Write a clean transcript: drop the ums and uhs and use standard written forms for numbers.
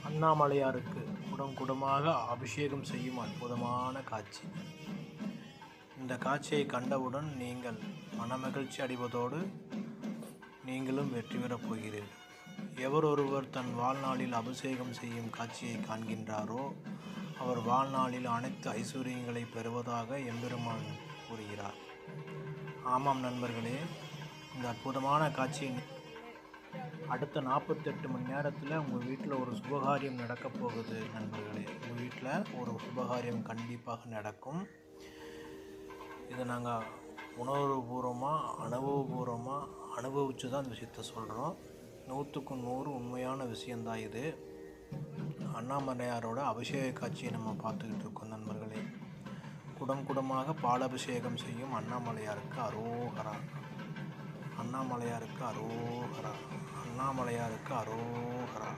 அண்ணாமலையாருக்கு குடம் குடமாக அபிஷேகம் செய்யும் அற்புதமான காட்சி. இந்த காட்சியை கண்டவுடன் நீங்கள் மனமகிழ்ச்சி அடைவதோடு நீங்களும் வெற்றி பெறப் போகிறீர்கள். எவரொருவர் தன் வாழ்நாளில் அபிஷேகம் செய்யும் காட்சியை காண்கின்றாரோ அவர் வாழ்நாளில் அனைத்து ஐஸ்வர்யங்களை பெறுவதாக எம்பெருமான் கூறுகிறார். ஆமாம் நண்பர்களே, இந்த அற்புதமான காட்சியை அடுத்த 48 மணி நேரத்தில் உங்கள் வீட்டில் ஒரு சுபகாரியம் நடக்கப் போகுது நண்பர்களே. உங்கள் வீட்டில் ஒரு சுபகாரியம் கண்டிப்பாக நடக்கும். இதை நாங்கள் உணர்வுபூர்வமாக அனுபவித்து தான் இந்த விஷயத்தை சொல்கிறோம். 100க்கு 100 உண்மையான விஷயந்தான் இது. அண்ணாமலையாரோட அபிஷேக காட்சியை நம்ம பார்த்துக்கிட்டு இருக்கோம் நண்பர்களே. குடம் குடமாக பாலபிஷேகம் செய்யும் அண்ணாமலையாருக்கு அரோகரா, அண்ணாமலையாருக்கு அரோகரா, அண்ணாமலையாருக்கு அரோகரா.